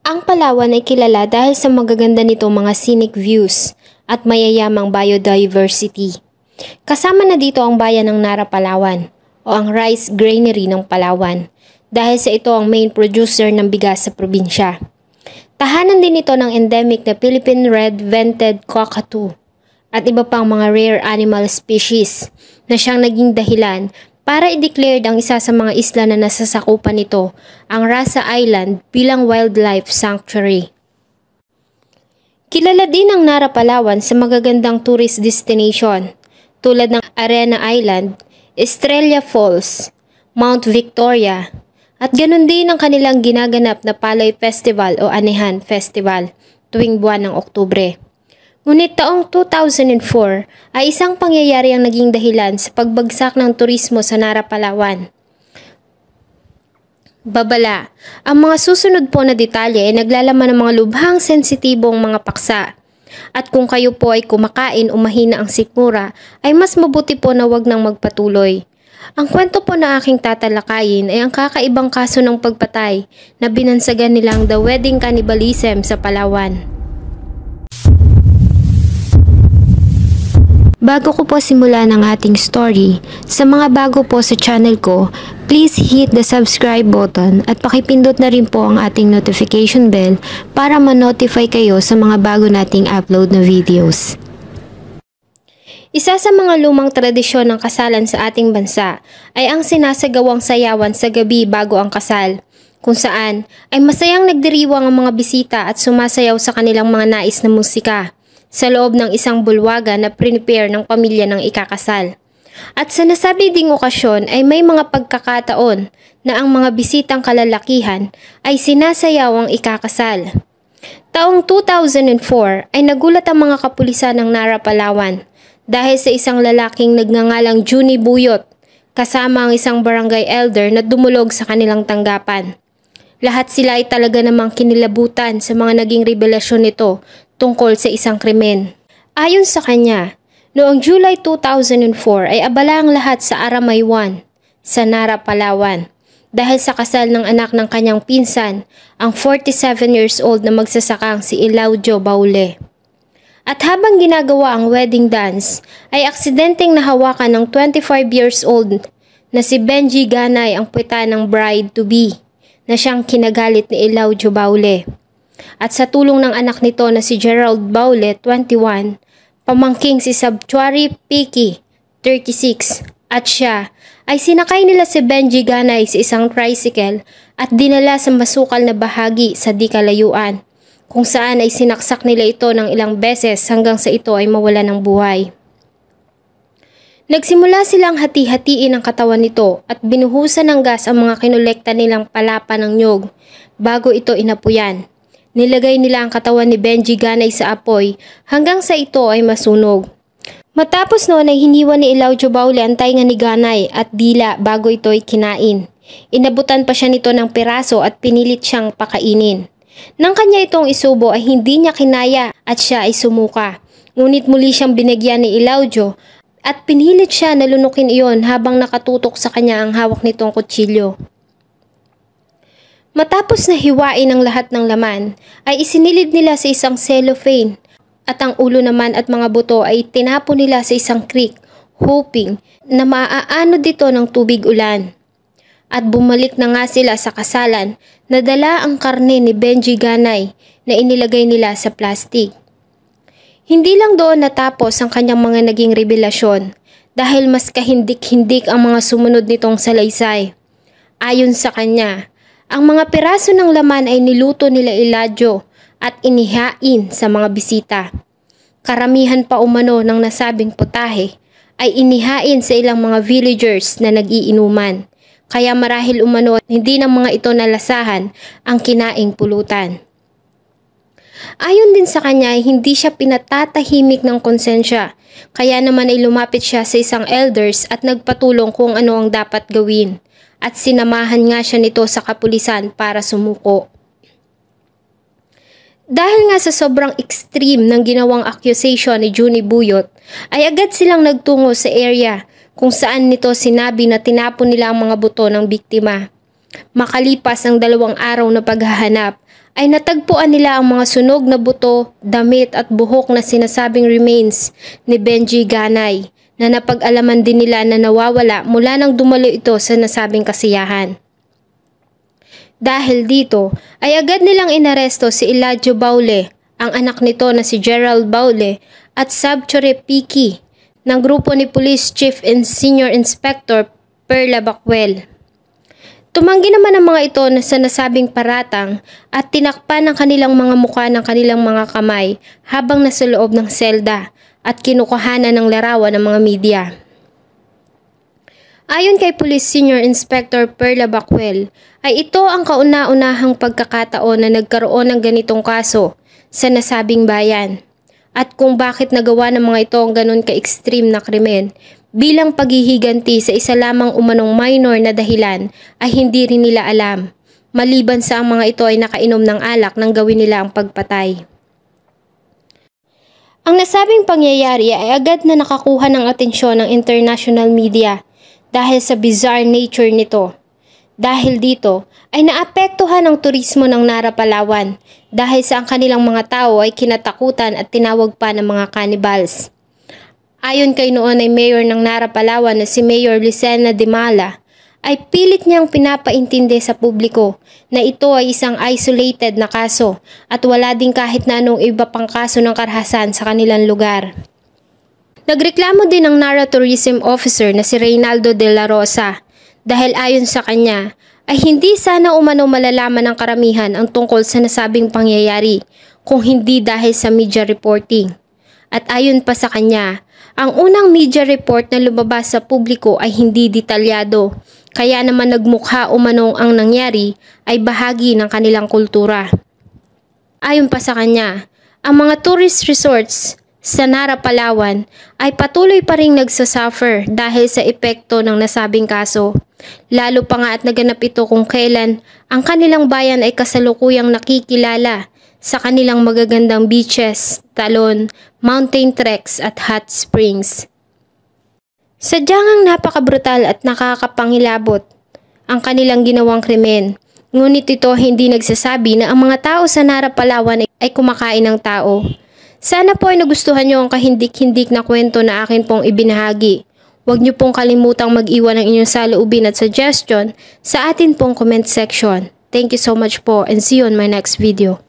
Ang Palawan ay kilala dahil sa magaganda nitong mga scenic views at mayayamang biodiversity. Kasama na dito ang bayan ng Nara, Palawan o ang rice granary ng Palawan dahil sa ito ang main producer ng bigas sa probinsya. Tahanan din ito ng endemic na Philippine red-vented cockatoo at iba pang mga rare animal species na siyang naging dahilan para i-declared ang isa sa mga isla na nasasakupan nito, ang Rasa Island, bilang wildlife sanctuary. Kilala din ang Nara, Palawan sa magagandang tourist destination tulad ng Arena Island, Estrella Falls, Mount Victoria, at ganun din ang kanilang ginaganap na Paloy Festival o Anihan Festival tuwing buwan ng Oktubre. Ngunit taong 2004 ay isang pangyayari ang naging dahilan sa pagbagsak ng turismo sa Nara, Palawan. Babala, ang mga susunod po na detalye ay naglalaman ng mga lubhang sensitibong mga paksa. At kung kayo po ay kumakain o mahina ang sikmura, ay mas mabuti po na wag nang magpatuloy. Ang kwento po na aking tatalakayin ay ang kakaibang kaso ng pagpatay na binansagan nilang the wedding cannibalism sa Palawan. Bago ko po simulan ang ating story, sa mga bago po sa channel ko, please hit the subscribe button at pakipindot na rin po ang ating notification bell para ma-notify kayo sa mga bago nating upload na videos. Isa sa mga lumang tradisyon ng kasalan sa ating bansa ay ang sinasagawang sayawan sa gabi bago ang kasal, kung saan ay masayang nagdiriwang ang mga bisita at sumasayaw sa kanilang mga nais na musika sa loob ng isang bulwagan na prepare ng pamilya ng ikakasal. At sa nasabi ding okasyon ay may mga pagkakataon na ang mga bisitang kalalakihan ay sinasayaw ang ikakasal. Taong 2004 ay nagulat ang mga kapulisan ng Nara, Palawan dahil sa isang lalaking nagngangalang Juni Buyot kasama ang isang barangay elder na dumulog sa kanilang tanggapan. Lahat sila ay talaga namang kinilabutan sa mga naging revelasyon nito tungkol sa isang krimen. Ayon sa kanya, noong July 2004 ay abala ang lahat sa Aramay 1 sa Nara, Palawan dahil sa kasal ng anak ng kanyang pinsan, ang 47 years old na magsasakang si Elaudio Baule. At habang ginagawa ang wedding dance, ay aksidenteng nahawakan ng 25 years old na si Benji Ganay ang puweta ng bride-to-be na siyang kinagalit ni Elaudio Baule. At sa tulong ng anak nito na si Gerald Baule, 21, pamangking si Sabtuary Piki, 36, at siya, ay sinakay nila si Benji Ganay sa isang tricycle at dinala sa masukal na bahagi sa di kalayuan, kung saan ay sinaksak nila ito ng ilang beses hanggang sa ito ay mawala ng buhay. Nagsimula silang hati-hatiin ang katawan nito at binuhusan ng gas ang mga kinolekta nilang palapa ng nyog bago ito inapuyan. Nilagay nila ang katawan ni Benji Ganay sa apoy hanggang sa ito ay masunog. Matapos noon ay hiniwa ni Elaudio Baule ang tainga ni Ganay at dila bago ito ay kinain. Inabutan pa siya nito ng piraso at pinilit siyang pakainin. Nang kanya itong isubo ay hindi niya kinaya at siya ay sumuka. Ngunit muli siyang binigyan ni Elaudio at pinilit siya na lunukin iyon habang nakatutok sa kanya ang hawak nitong kutsilyo. Matapos na hiwain ang lahat ng laman, ay isinilid nila sa isang cellophane at ang ulo naman at mga buto ay tinapon nila sa isang creek, hoping na maaano dito ng tubig ulan. At bumalik na nga sila sa kasalan na dala ang karne ni Benji Ganay na inilagay nila sa plastic. Hindi lang doon natapos ang kanyang mga naging revelasyon dahil mas kahindik-hindik ang mga sumunod nitong salaysay. Ayon sa kanya, ang mga piraso ng laman ay niluto nila Elaudio at inihain sa mga bisita. Karamihan pa umano ng nasabing putahe ay inihain sa ilang mga villagers na nag-iinuman. Kaya marahil umano hindi ng mga ito nalasahan ang kinaing pulutan. Ayon din sa kanya ay hindi siya pinatatahimik ng konsensya. Kaya naman ay lumapit siya sa isang elders at nagpatulong kung ano ang dapat gawin. At sinamahan nga siya nito sa kapulisan para sumuko. Dahil nga sa sobrang extreme ng ginawang accusation ni Juni Buyot, ay agad silang nagtungo sa area kung saan nito sinabi na tinapon nila ang mga buto ng biktima. Makalipas ang 2 araw na paghahanap, ay natagpuan nila ang mga sunog na buto, damit at buhok na sinasabing remains ni Benji Ganay na napag-alaman din nila na nawawala mula nang dumalo ito sa nasabing kasiyahan. Dahil dito ay agad nilang inaresto si Elijah Baule, ang anak nito na si Gerald Baule at Sabchore Piki ng grupo ni Police Chief and Senior Inspector Perla Bacuel. Tumanggi naman ang mga ito na sa nasabing paratang at tinakpan ng kanilang mga mukha ng kanilang mga kamay habang nasa loob ng selda at kinukuhanan ng larawan ng mga media. Ayon kay Police Senior Inspector Perla Bacuel, ay ito ang kauna-unahang pagkakataon na nagkaroon ng ganitong kaso sa nasabing bayan. At kung bakit nagawa ng mga ito ang ganun ka-extreme na krimen, bilang paghihiganti sa isa lamang umanong minor na dahilan ay hindi rin nila alam, maliban sa ang mga ito ay nakainom ng alak nang gawin nila ang pagpatay. Ang nasabing pangyayari ay agad na nakakuha ng atensyon ng international media dahil sa bizarre nature nito. Dahil dito ay naapektuhan ang turismo ng Nara, Palawan dahil sa ang kanilang mga tao ay kinatakutan at tinawag pa ng mga cannibals. Ayon kay noon ay mayor ng Nara, Palawan na si Mayor Lisena de Mala ay pilit niyang pinapaintindi sa publiko na ito ay isang isolated na kaso at wala din kahit na anong iba pang kaso ng karahasan sa kanilang lugar. Nagreklamo din ang Nara Tourism Officer na si Reynaldo de la Rosa dahil ayon sa kanya ay hindi sana umano malalaman ng karamihan ang tungkol sa nasabing pangyayari kung hindi dahil sa media reporting. At ayon pa sa kanya, ang unang media report na lumabas sa publiko ay hindi detalyado, kaya naman nagmukha umanong ang nangyari ay bahagi ng kanilang kultura. Ayon pa sa kanya, ang mga tourist resorts sa Nara, Palawan ay patuloy pa ring nagsasuffer dahil sa epekto ng nasabing kaso. Lalo pa nga at naganap ito kung kailan ang kanilang bayan ay kasalukuyang nakikilala sa kanilang magagandang beaches, talon, mountain treks at hot springs. Sadyang napakabrutal at nakakapangilabot ang kanilang ginawang krimen. Ngunit ito hindi nagsasabi na ang mga tao sa Nara, Palawan ay kumakain ng tao. Sana po ay nagustuhan nyo ang kahindik-hindik na kwento na akin pong ibinahagi. Huwag nyo pong kalimutang mag-iwan ng inyong saloobin at suggestion sa atin pong comment section. Thank you so much po and see you on my next video.